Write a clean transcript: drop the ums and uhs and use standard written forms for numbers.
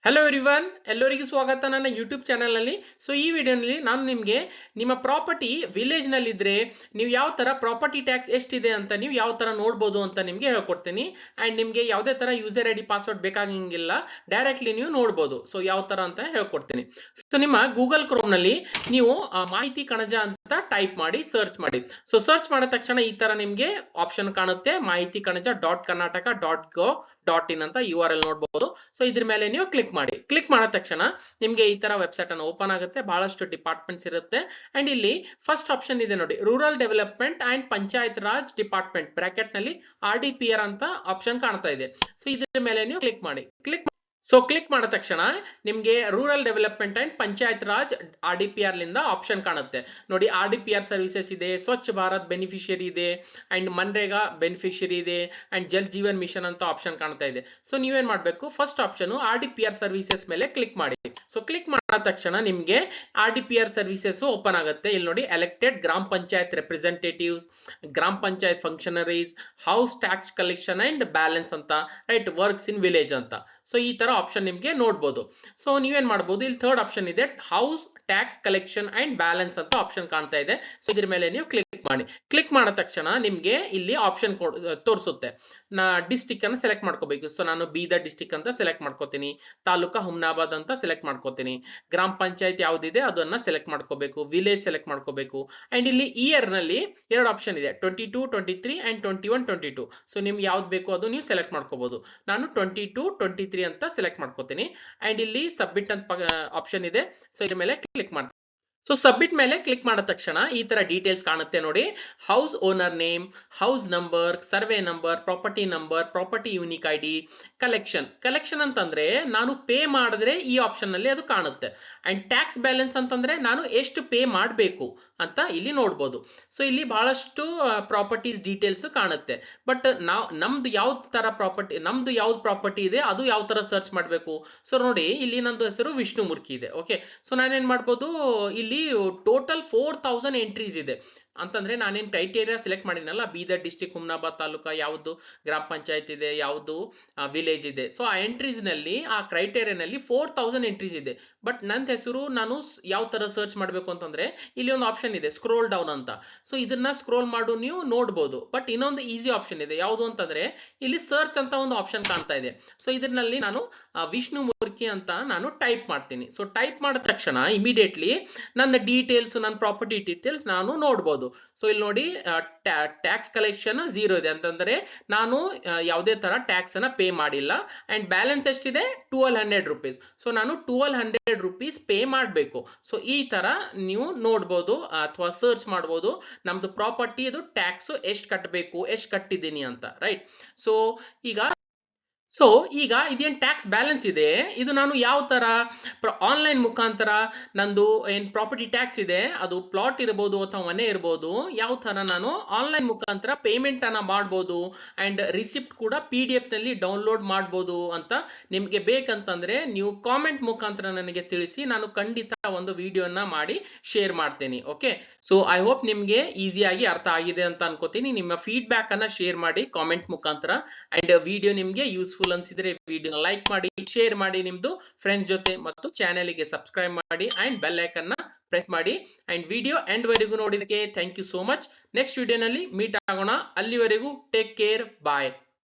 Hello everyone, ಎಲ್ಲರಿಗೂ ಸ್ವಾಗತ ನನ್ನ ಯೂಟ್ಯೂಬ್ ಚಾನಲ್ನಲ್ಲಿ. ಸೊ ಈ ವಿಡಿಯೋನಲ್ಲಿ ನಾನು ನಿಮಗೆ ನಿಮ್ಮ ಪ್ರಾಪರ್ಟಿ ವಿಲೇಜ್ನಲ್ಲಿದ್ದರೆ ನೀವು ಯಾವ ಥರ ಪ್ರಾಪರ್ಟಿ ಟ್ಯಾಕ್ಸ್ ಎಷ್ಟಿದೆ ಅಂತ ನೀವು ಯಾವ ಥರ ನೋಡ್ಬೋದು ಅಂತ ನಿಮಗೆ ಹೇಳ್ಕೊಡ್ತೀನಿ. ಆ್ಯಂಡ್ ನಿಮಗೆ ಯಾವುದೇ ಥರ ಯೂಸರ್ ಐ ಡಿ ಪಾಸ್ವರ್ಡ್ ಬೇಕಾಗಿಲ್ಲ, ಡೈರೆಕ್ಟ್ಲಿ ನೀವು ನೋಡ್ಬೋದು. ಸೊ ಯಾವ ಥರ ಅಂತ ಹೇಳ್ಕೊಡ್ತೀನಿ. ಸೊ ನಿಮ್ಮ ಗೂಗಲ್ ಕ್ರೋಮ್ನಲ್ಲಿ ನೀವು ಮಾಹಿತಿ ಕಣಜ ಅಂತ ಟೈಪ್ ಮಾಡಿ ಸರ್ಚ್ ಮಾಡಿ. ಸೊ ಸರ್ಚ್ ಮಾಡಿದ ತಕ್ಷಣ ಈ ಥರ ನಿಮಗೆ ಆಪ್ಷನ್ ಕಾಣುತ್ತೆ, ಮಾಹಿತಿ ಕಣಜ .karnataka.gov.in ಅಂತ URL ನೋಡ್ಬೋದು. ಸೊ ಇದ್ರ ಮೇಲೆ ನೀವು ಕ್ಲಿಕ್ ಮಾಡಿ. ಕ್ಲಿಕ್ ಮಾಡಿದ ತಕ್ಷಣ ನಿಮಗೆ ಈ ತರ ವೆಬ್ಸೈಟ್ ಅನ್ನು ಓಪನ್ ಆಗುತ್ತೆ. ಬಹಳಷ್ಟು ಡಿಪಾರ್ಟ್ಮೆಂಟ್ಸ್ ಇರುತ್ತೆ. ಅಂಡ್ ಇಲ್ಲಿ ಫಸ್ಟ್ ಆಪ್ಷನ್ ಇದೆ ನೋಡಿ, rural development and panchayat Raj department bracket ನಲ್ಲಿ RDPR ಅಂತ ಆಪ್ಷನ್ ಕಾಣ್ತಾ ಇದೆ. ಸೊ ಇದ್ರ ಮೇಲೆ ನೀವು ಕ್ಲಿಕ್ ಮಾಡಿ. ಕ್ಲಿಕ್ ಮಾಡಿದ ತಕ್ಷಣ ನಿಮಗೆ rural development and panchayat Raj RDPR ಲಿಂದ ಆಪ್ಷನ್ ಕಾಣುತ್ತೆ ನೋಡಿ. RDPR ಸರ್ವಿಸಸ್ ಇದೆ, ಸ್ವಚ್ಛ ಭಾರತ್ ಬೆನಿಫಿಷಿಯರಿ ಇದೆ, ಅಂಡ್ ಮನ್ರೇಗಾ ಬೆನಿಫಿಷಿಯರಿ ಇದೆ, ಅಂಡ್ ಜಲ್ ಜೀವನ್ ಮಿಷನ್ ಅಂತ ಆಪ್ಷನ್ ಕಾಣ್ತಾ ಇದೆ. ಸೊ ನೀವೇನ್ ಮಾಡಬೇಕು, ಫಸ್ಟ್ ಆಪ್ಷನ್ RDPR ಸರ್ವಿಸಸ್ ಮೇಲೆ ಕ್ಲಿಕ್ ಮಾಡಿ. ಸೊ ಕ್ಲಿಕ್ ಮಾಡಿದ ತಕ್ಷಣ ನಿಮಗೆ RDPR ಸರ್ವಿಸಸ್ ಓಪನ್ ಆಗುತ್ತೆ. ಇಲ್ಲಿ ನೋಡಿ, ಎಲೆಕ್ಟೆಡ್ ಗ್ರಾಮ ಪಂಚಾಯತ್ ರೆಪ್ರೆಸೆಂಟೇಟಿವ್ಸ್, ಗ್ರಾಮ panchayat functionaries, house tax collection and balance ಅಂತ, ರೈಟ್, ವರ್ಕ್ಸ್ ಇನ್ ವಿಲೇಜ್ ಅಂತ. ಸೊ ಈ ತರ ಆಪ್ಷನ್ ನಿಮಗೆ ನೋಡಬಹುದು. ಸೊ ನೀವೇನ್ ಮಾಡಬಹುದು, ಇಲ್ಲಿ ಥರ್ಡ್ ಆಪ್ಷನ್ ಇದೆ, house tax collection and balance ಅಂತ ಆಪ್ಷನ್ ಕಾಣ್ತಾ ಇದೆ. ಸೊ ಇದ್ರ ಮೇಲೆ ನೀವು ಕ್ಲಿಕ್ ಮಾಡಿ. ಕ್ಲಿಕ್ ಮಾಡಿದ ತಕ್ಷಣ ನಿಮ್ಗೆ ಇಲ್ಲಿ ಆಪ್ಷನ್ ತೋರಿಸುತ್ತೆ. ಡಿಸ್ಟಿಕ್ ಅನ್ನು ಸೆಲೆಕ್ಟ್ ಮಾಡ್ಕೋಬೇಕು. ಸೊ ನಾನು ಬೀದರ್ ಡಿಸ್ಟಿಕ್ ಅಂತ ಸೆಲೆಕ್ಟ್ ಮಾಡ್ಕೋತೀನಿ, ತಾಲೂಕಾ ಹುಮ್ನಾಬಾದ್ ಅಂತ ಸೆಲೆಕ್ಟ್ ಮಾಡ್ಕೋತೀನಿ, ಗ್ರಾಮ ಪಂಚಾಯತ್ ಯಾವ್ದಿದೆ ಅದನ್ನ ಸೆಲೆಕ್ಟ್ ಮಾಡ್ಕೋಬೇಕು, ವಿಲೇಜ್ ಸೆಲೆಕ್ಟ್ ಮಾಡ್ಕೋಬೇಕು. ಅಂಡ್ ಇಲ್ಲಿ ಇಯರ್ ನಲ್ಲಿ ಎರಡು ಆಪ್ಷನ್ ಇದೆ, 22, 23 ಅಂಡ್ 21, 22. ಸೊ ನಿಮ್ಗೆ ಯಾವ್ದು ಬೇಕು ಅದು ನೀವು ಸೆಲೆಕ್ಟ್ ಮಾಡ್ಕೋಬಹುದು. ನಾನು 22, 23 ಅಂತ ಸೆಲೆಕ್ಟ್ ಮಾಡ್ಕೋತೀನಿ. ಅಂಡ್ ಇಲ್ಲಿ ಸಬ್ಮಿಟ್ ಅಂತ ಆಪ್ಷನ್ ಇದೆ. ಸೊ ಇದ್ರ ಮೇಲೆ ಕ್ಲಿಕ್ ಮಾಡ್ತೀನಿ. ಸೊ ಸಬ್ಮಿಟ್ ಮೇಲೆ ಕ್ಲಿಕ್ ಮಾಡಿದ ತಕ್ಷಣ ಈ ತರ ಡೀಟೇಲ್ಸ್ ಕಾಣುತ್ತೆ ನೋಡಿ. House owner name, house number, survey number, property unique ID, collection ಅಂತಂದ್ರೆ ನಾನು ಪೇ ಮಾಡಿದ್ರೆ ಈ ಆಪ್ಷನ್ ನಲ್ಲಿ ಅದು ಕಾಣುತ್ತೆ. ಅಂಡ್ ಟ್ಯಾಕ್ಸ್ ಬ್ಯಾಲೆನ್ಸ್ ಅಂತಂದ್ರೆ ನಾನು ಎಷ್ಟು ಪೇ ಮಾಡಬೇಕು ಅಂತ ಇಲ್ಲಿ ನೋಡ್ಬೋದು. ಸೊ ಇಲ್ಲಿ ಬಹಳಷ್ಟು ಪ್ರಾಪರ್ಟೀಸ್ ಡೀಟೇಲ್ಸ್ ಕಾಣುತ್ತೆ. ಬಟ್ ನಮ್ದು ಯಾವ್ದು ಪ್ರಾಪರ್ಟಿ ಇದೆ ಅದು ಯಾವ ತರ ಸರ್ಚ್ ಮಾಡಬೇಕು. ಸೊ ನೋಡಿ, ಇಲ್ಲಿ ನಂದು ಹೆಸರು ವಿಷ್ಣುಮೂರ್ತಿ ಇದೆ. ಓಕೆ, ಸೊ ನಾನೇನ್ ಮಾಡ್ಬೋದು, ಇಲ್ಲಿ ಟೋಟಲ್ 4000 ಎಂಟ್ರೀಸ್ ಇದೆ. ಅಂತಂದ್ರೆ ನಾನೇನ್ ಕ್ರೈಟೇರಿಯಾ ಸೆಲೆಕ್ಟ್ ಮಾಡಿನಲ್ಲ, ಬೀದರ್ ಡಿಸ್ಟಿಕ್, ಹುಮ್ನಾಬಾದ್ ತಾಲೂಕಾ, ಯಾವುದು ಗ್ರಾಮ ಪಂಚಾಯತ್ ಇದೆ, ಯಾವುದು ವಿಲೇಜ್ ಇದೆ. ಸೊ ಆ ಎಂಟ್ರೀಸ್ ನಲ್ಲಿ, ಆ ಕ್ರೈಟೇರಿಯಾನಲ್ಲಿ 4000 ಎಂಟ್ರೀಸ್ ಇದೆ. ಬಟ್ ನನ್ನ ಹೆಸರು ನಾನು ಯಾವ ತರ ಸರ್ಚ್ ಮಾಡಬೇಕು ಅಂತಂದ್ರೆ ಇಲ್ಲಿ ಒಂದು ಆಪ್ಷನ್ ಇದೆ, ಸ್ಕ್ರೋಲ್ ಡೌನ್ ಅಂತ. ಸೊ ಇದನ್ನ ಸ್ಕ್ರೋಲ್ ಮಾಡು ನೀವು ನೋಡ್ಬೋದು. ಬಟ್ ಇನ್ನೊಂದು ಈಸಿ ಆಪ್ಷನ್ ಇದೆ, ಯಾವುದು ಅಂತಂದ್ರೆ ಇಲ್ಲಿ ಸರ್ಚ್ ಅಂತ ಒಂದು ಆಪ್ಷನ್ ಕಾಣ್ತಾ ಇದೆ. ಸೊ ಇದರಲ್ಲಿ ನಾನು ವಿಷ್ಣುಮೂರ್ತಿ ಅಂತ ನಾನು ಟೈಪ್ ಮಾಡ್ತೀನಿ. ಸೊ ಟೈಪ್ ಮಾಡಿದ ತಕ್ಷಣ ಇಮಿಡಿಯೇಟ್ಲಿ ನನ್ನ ಡೀಟೇಲ್ಸ್, ನನ್ನ ಪ್ರಾಪರ್ಟಿ ಡೀಟೇಲ್ಸ್ ನಾನು ನೋಡ್ಬೋದು. ಸೊ ಇಲ್ಲಿ ನೋಡಿ, ಟ್ಯಾಕ್ಸ್ ಕಲೆಕ್ಷನ್ 0 ಇದೆ, ಅಂತಂದ್ರೆ ನಾನು ಯಾವುದೇ ತರ ಟ್ಯಾಕ್ಸ್ ಅನ್ನ ಪೇ ಮಾಡಿಲ್ಲ. ಅಂಡ್ ಬ್ಯಾಲೆನ್ಸ್ ಎಷ್ಟಿದೆ, 1200 rupees. ಸೊ ನಾನು 1200 rupees ಪೇ ಮಾಡಬೇಕು. ಸೊ ಈ ತರ ನೀವು ನೋಡ್ಬೋದು ಅಥವಾ ಸರ್ಚ್ ಮಾಡ್ಬೋದು ನಮ್ದು ಪ್ರಾಪರ್ಟಿ ಅದು ಟ್ಯಾಕ್ಸ್ ಎಷ್ಟು ಕಟ್ಟಬೇಕು, ಎಷ್ಟು ಕಟ್ಟಿದ್ದೀನಿ ಅಂತ, ರೈಟ್. ಸೊ ಈಗ ಇದೇನ್ ಟ್ಯಾಕ್ಸ್ ಬ್ಯಾಲೆನ್ಸ್ ಇದೆ, ಇದು ನಾನು ಯಾವ ತರ ಆನ್ಲೈನ್ ಮುಖಾಂತರ ನಂದು ಏನ್ ಪ್ರಾಪರ್ಟಿ ಟ್ಯಾಕ್ಸ್ ಇದೆ, ಅದು ಪ್ಲಾಟ್ ಇರಬಹುದು ಅಥವಾ ಮನೆ ಇರಬಹುದು, ಯಾವ ತರ ನಾನು ಆನ್ಲೈನ್ ಮುಖಾಂತರ ಪೇಮೆಂಟ್ ಅನ್ನ ಮಾಡಬಹುದು. ಅಂಡ್ ರಿಸಿಪ್ಟ್ ಕೂಡ PDF ನಲ್ಲಿ ಡೌನ್ಲೋಡ್ ಮಾಡಬಹುದು ಅಂತ ನಿಮ್ಗೆ ಬೇಕಂತಂದ್ರೆ ನೀವು ಕಾಮೆಂಟ್ ಮುಖಾಂತರ ನನಗೆ ತಿಳಿಸಿ, ನಾನು ಖಂಡಿತ ಒಂದು ವಿಡಿಯೋನ ಮಾಡಿ ಶೇರ್ ಮಾಡ್ತೇನೆ. ಓಕೆ, ಸೊ ಐ ಹೋಪ್ ನಿಮ್ಗೆ ಈಸಿಯಾಗಿ ಅರ್ಥ ಆಗಿದೆ ಅಂತ ಅನ್ಕೋತೀನಿ. ನಿಮ್ಮ ಫೀಡ್ಬ್ಯಾಕ್ ಅನ್ನ ಶೇರ್ ಮಾಡಿ ಕಾಮೆಂಟ್ ಮುಖಾಂತರ. ಅಂಡ್ ವಿಡಿಯೋ ನಿಮ್ಗೆ ಯೂಸ್ಫುಲ್ ಅನ್ಸಿದ್ರೆ ವಿಡಿಯೋನ ಲೈಕ್ ಮಾಡಿ, ಶೇರ್ ಮಾಡಿ ನಿಮ್ದು ಫ್ರೆಂಡ್ಸ್ ಜೊತೆ, ಮತ್ತು ಚಾನೆಲ್ಗೆ ಸಬ್ಸ್ಕ್ರೈಬ್ ಮಾಡಿ ಅಂಡ್ ಬೆಲ್ ಐಕನ್ ನ ಪ್ರೆಸ್ ಮಾಡಿ. ಅಂಡ್ ವಿಡಿಯೋ ಎಂಡ್ ವರೆಗೂ ನೋಡಿದಕ್ಕೆ thank you so much. Next ವಿಡಿಯೋನಲ್ಲಿ ಮೀಟ್ ಆಗೋಣ. ಅಲ್ಲಿವರೆಗೂ ಟೇಕ್ ಕೇರ್, ಬಾಯ್.